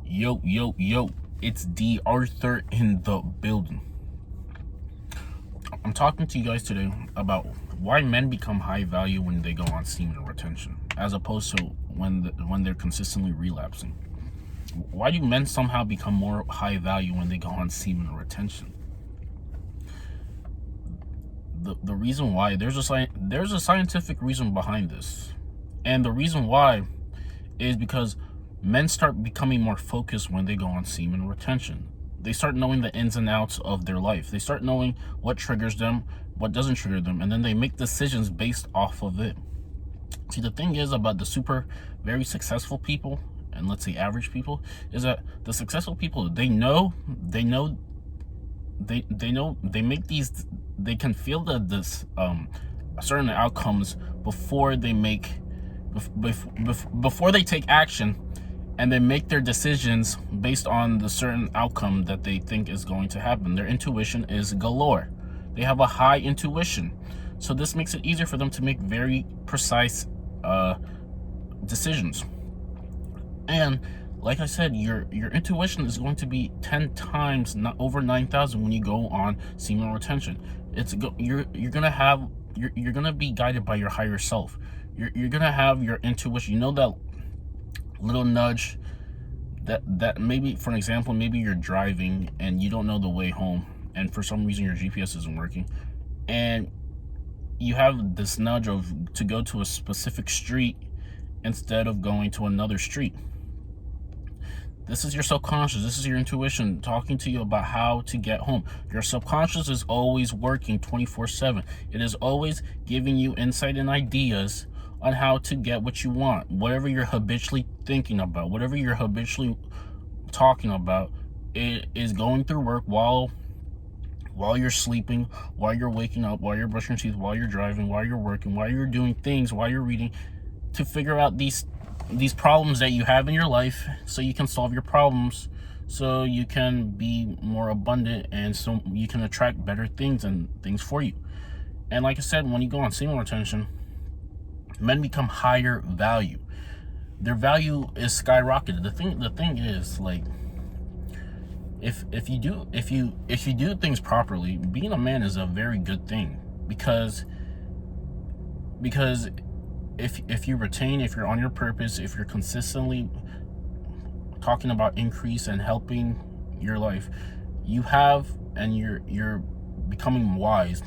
Yo, yo, yo, it's D.Arthur in the building. I'm talking to you guys today about why men become high value when they go on semen retention, as opposed to when they're consistently relapsing. Why do men somehow become more high value when they go on semen retention? The reason why, there's a scientific reason behind this. And the reason why is because men start becoming more focused when they go on semen retention. They start knowing the ins and outs of their life. They start knowing what triggers them, what doesn't trigger them, and then they make decisions based off of it. See, the thing is about the very successful people, and let's say average people, is that the successful people, they make these, they can feel this certain outcomes before they take action, and they make their decisions based on the certain outcome that they think is going to happen. Their intuition is galore. They have a high intuition, so this makes it easier for them to make very precise decisions. And like I said, your intuition is going to be 10 times, not over 9,000, when you go on semen retention. You're gonna be guided by your higher self. You're gonna have your intuition. You know, that little nudge that maybe, for an example, maybe you're driving and you don't know the way home, and for some reason your GPS isn't working, and you have this nudge to go to a specific street instead of going to another street. This is your subconscious. This is your intuition talking to you about how to get home. Your subconscious is always working 24/7. It is always giving you insight and ideas on how to get what you want. Whatever you're habitually thinking about, whatever you're habitually talking about, it is going through work while you're sleeping, while you're waking up, while you're brushing your teeth, while you're driving, while you're working, while you're doing things, while you're reading, to figure out these problems that you have in your life, so you can solve your problems, so you can be more abundant, and so you can attract better things and things for you. And like I said, when you go on semen retention, men become higher value. Their value is skyrocketed. The thing is, like, if you do things properly, being a man is a very good thing, because if you retain, if you're on your purpose, if you're consistently talking about increase and helping your life, and you're becoming wise,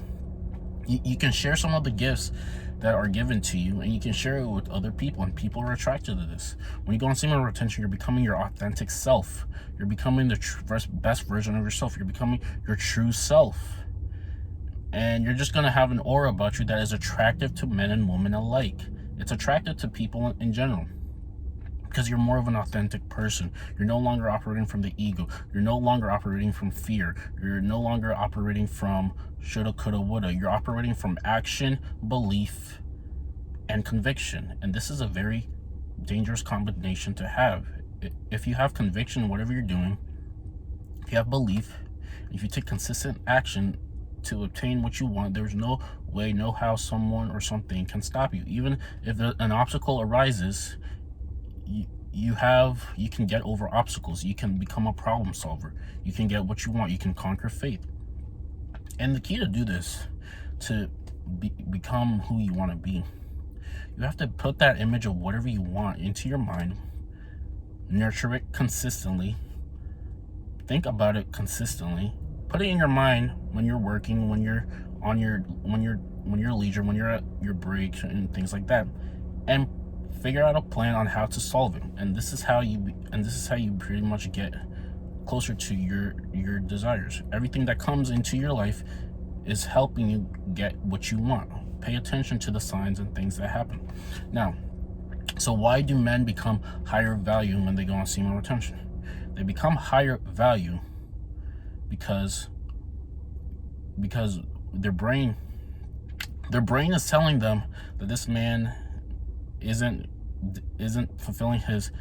you can share some of the gifts that are given to you, and you can share it with other people, and people are attracted to this. When you go on semen retention, you're becoming your authentic self. You're becoming the best version of yourself. You're becoming your true self. And you're just going to have an aura about you that is attractive to men and women alike. It's attractive to people in general, because you're more of an authentic person. You're no longer operating from the ego. You're no longer operating from fear. You're no longer operating from shoulda, coulda, woulda. You're operating from action, belief, and conviction. And this is a very dangerous combination to have. If you have conviction in whatever you're doing, if you have belief, if you take consistent action to obtain what you want, there's no way, no how someone or something can stop you. Even if an obstacle arises, you can get over obstacles. You can become a problem solver. You can get what you want. You can conquer fate. And the key to do this, to become who you want to be, you have to put that image of whatever you want into your mind, nurture it consistently, think about it consistently, put it in your mind when you're working, when you're leisure, when you're at your break and things like that, and figure out a plan on how to solve it. And this is how you pretty much get closer to your desires. Everything that comes into your life is helping you get what you want. Pay attention to the signs and things that happen. Now, so why do men become higher value when they go on semen retention? They become higher value because their brain is telling them that this man isn't fulfilling his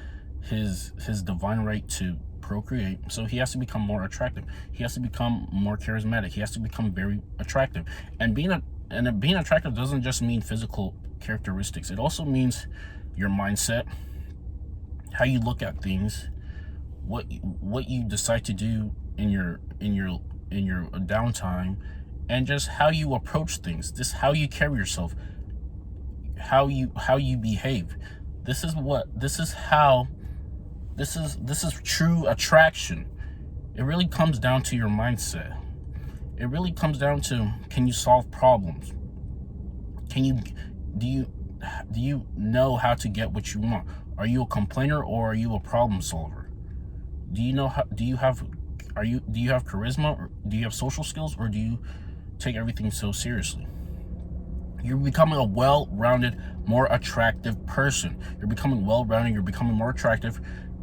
divine right to procreate, so he has to become more attractive. He has to become more charismatic. He has to become very attractive. And being attractive doesn't just mean physical characteristics. It also means your mindset, how you look at things, what you decide to do in your downtime, and just how you approach things, just how you carry yourself, how you behave. This is true attraction. It really comes down to your mindset. It really comes down to, can you solve problems? Can you do you do you know how to get what you want? Are you a complainer or are you a problem solver? Do you know how do you have charisma, or do you have social skills, or do you take everything so seriously? You're becoming a well-rounded, more attractive person. You're becoming well-rounded, you're becoming more attractive.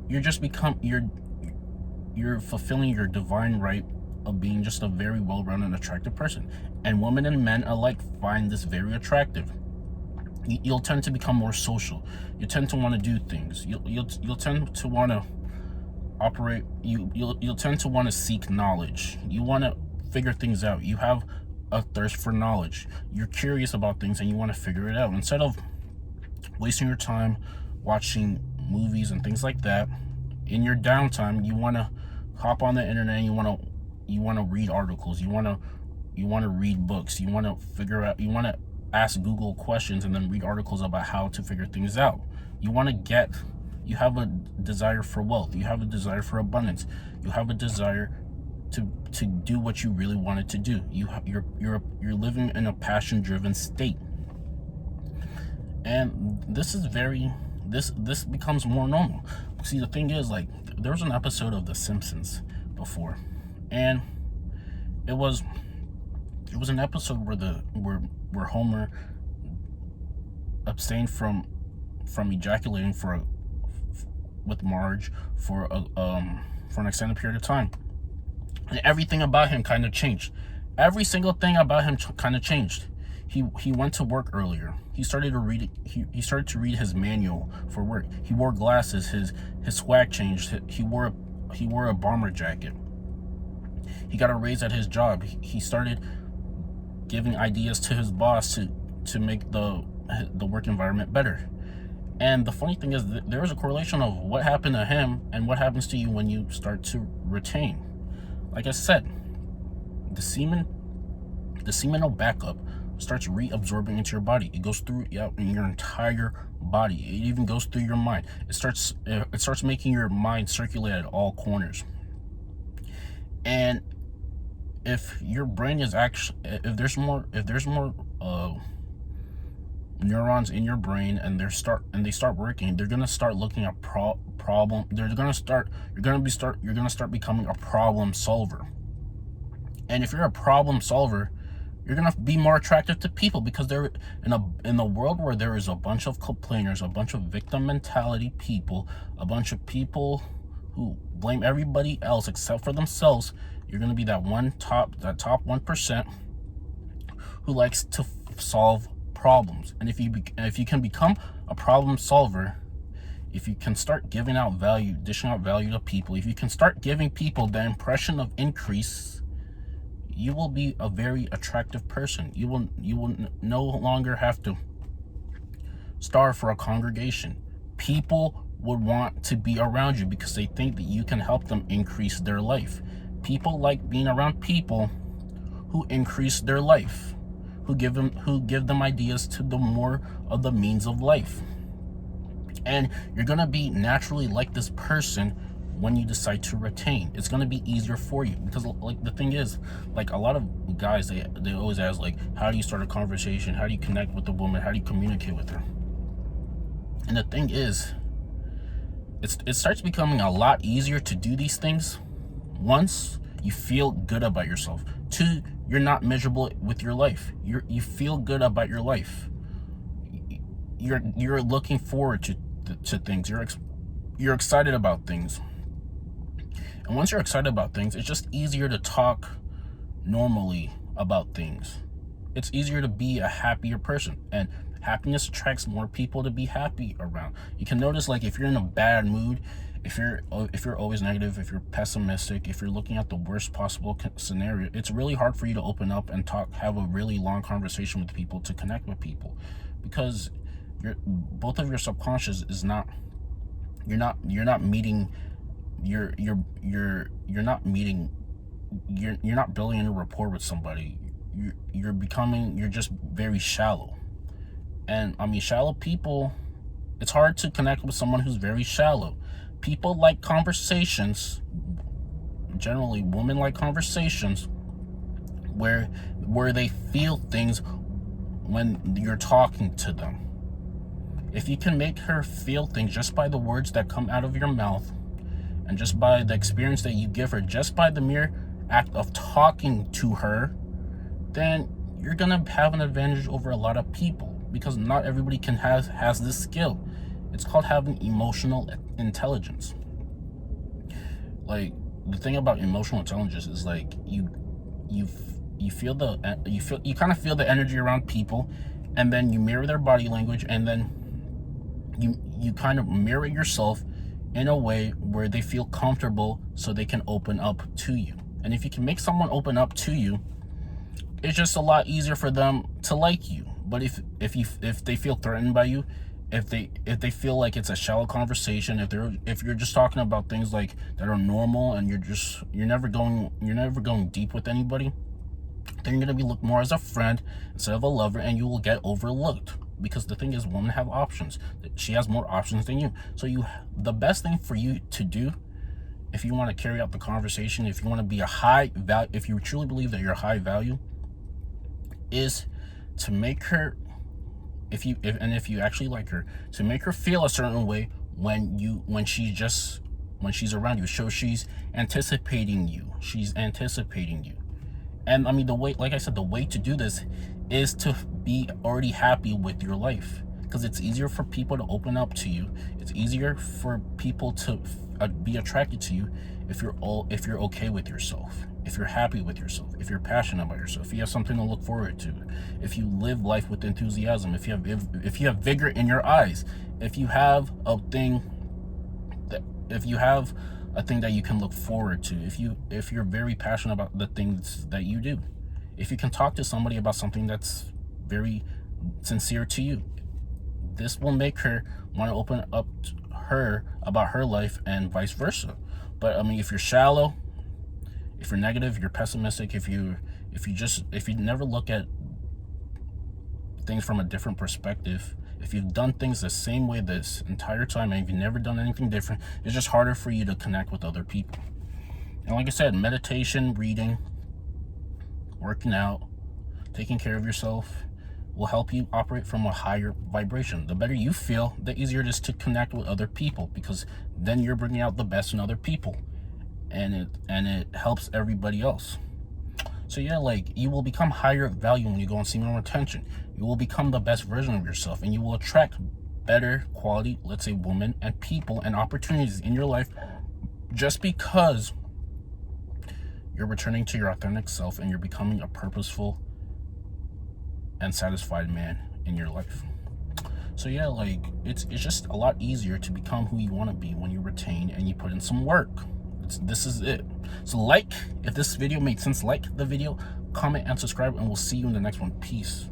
You're fulfilling your divine right of being just a very well-rounded, attractive person. And women and men alike find this very attractive. You'll tend to become more social. You tend to want to do things. You'll tend to want to operate. You'll tend to want to seek knowledge. You want to figure things out. You have a thirst for knowledge. You're curious about things and you want to figure it out. Instead of wasting your time watching movies and things like that, in your downtime, you want to hop on the internet and you want to read articles. You want to read books. You want to figure out. You want to ask Google questions and then read articles about how to figure things out. You have a desire for wealth. You have a desire for abundance. You have a desire to do what you really wanted to do. You're living in a passion-driven state, and this becomes more normal. See, the thing is, like, there was an episode of The Simpsons before, and it was an episode where Homer abstained from ejaculating with Marge for an extended period of time. And everything about him kind of changed. Every single thing about him kind of changed. He went to work earlier. He started to read. He started to read his manual for work. He wore glasses. His swag changed. He wore a bomber jacket. He got a raise at his job. He started giving ideas to his boss to make the work environment better. And the funny thing is that there is a correlation of what happened to him and what happens to you when you start to retain. Like I said, the seminal backup starts reabsorbing into your body. It goes through in your entire body. It even goes through your mind. It starts making your mind circulate at all corners. And if your brain is actually, if there's more neurons in your brain and they start working, they're gonna start looking at problem. You're gonna start becoming a problem solver. And if you're a problem solver, you're gonna be more attractive to people, because they're in a world where there is a bunch of complainers, a bunch of victim mentality people, a bunch of people who blame everybody else except for themselves. You're gonna be that top 1% who likes to solve problems. And if you can become a problem solver, if you can start dishing out value to people, if you can start giving people the impression of increase, you will be a very attractive person. You will no longer have to starve for a congregation. People would want to be around you because they think that you can help them increase their life. People like being around people who increase their life, who give them ideas to the more of the means of life. And you're gonna be naturally like this person when you decide to retain. It's gonna be easier for you, because, like, the thing is, like, a lot of guys, they always ask, like, how do you start a conversation? How do you connect with a woman? How do you communicate with her? And the thing is, it starts becoming a lot easier to do these things once you feel good about yourself. 2, you're not miserable with your life. You feel good about your life. You're looking forward to things. You're excited about things. And once you're excited about things, it's just easier to talk normally about things. It's easier to be a happier person, and happiness attracts more people to be happy around. You can notice, like, if you're in a bad mood, if you're always negative, if you're pessimistic, if you're looking at the worst possible scenario, it's really hard for you to open up and have a really long conversation with people, to connect with people, because both of your subconscious is not, you're not meeting you're not meeting, you're not building any rapport with somebody. You're just very shallow. And I mean, shallow people, it's hard to connect with someone who's very shallow. People like conversations, generally women like conversations where they feel things when you're talking to them. If you can make her feel things just by the words that come out of your mouth, and just by the experience that you give her, just by the mere act of talking to her, then you're gonna have an advantage over a lot of people, because not everybody has this skill. It's called having emotional intelligence. Like, the thing about emotional intelligence is like you kind of feel the energy around people, and then you mirror their body language, and then you kind of mirror yourself in a way where they feel comfortable so they can open up to you. And if you can make someone open up to you, it's just a lot easier for them to like you. But if they feel threatened by you, if they feel like it's a shallow conversation, if you're just talking about things like that are normal, and you're never going deep with anybody, then you're gonna be looked more as a friend instead of a lover, and you will get overlooked. Because the thing is, women have options. She has more options than you. So the best thing for you to do, if you want to carry out the conversation, if you want to be a high value, if you truly believe that you're high value, is to make her, if you actually like her, to make her feel a certain way when she's around you. So she's anticipating you. And I mean, the way, like I said, the way to do this is to be already happy with your life, because it's easier for people to open up to you. It's easier for people to be attracted to you if you're okay with yourself, if you're happy with yourself, if you're passionate about yourself, if you have something to look forward to, if you live life with enthusiasm, if you have vigor in your eyes, if you have a thing that you can look forward to, if you're very passionate about the things that you do, if you can talk to somebody about something that's very sincere to you, this will make her want to open up to her about her life, and vice versa. But I mean, if you're shallow, if you're negative, you're pessimistic, if you never look at things from a different perspective, if you've done things the same way this entire time and you've never done anything different, it's just harder for you to connect with other people. And like I said, meditation, reading, working out, taking care of yourself will help you operate from a higher vibration. The better you feel, the easier it is to connect with other people, because then you're bringing out the best in other people, and it helps everybody else. So yeah, like, you will become higher value when you go on semen retention. You will become the best version of yourself, and you will attract better quality, let's say, women and people and opportunities in your life, just because you're returning to your authentic self and you're becoming a purposeful and satisfied man in your life. So yeah, like, it's just a lot easier to become who you want to be when you retain and you put in some work. This is it. So if this video made sense, like the video, comment, and subscribe, and we'll see you in the next one. Peace.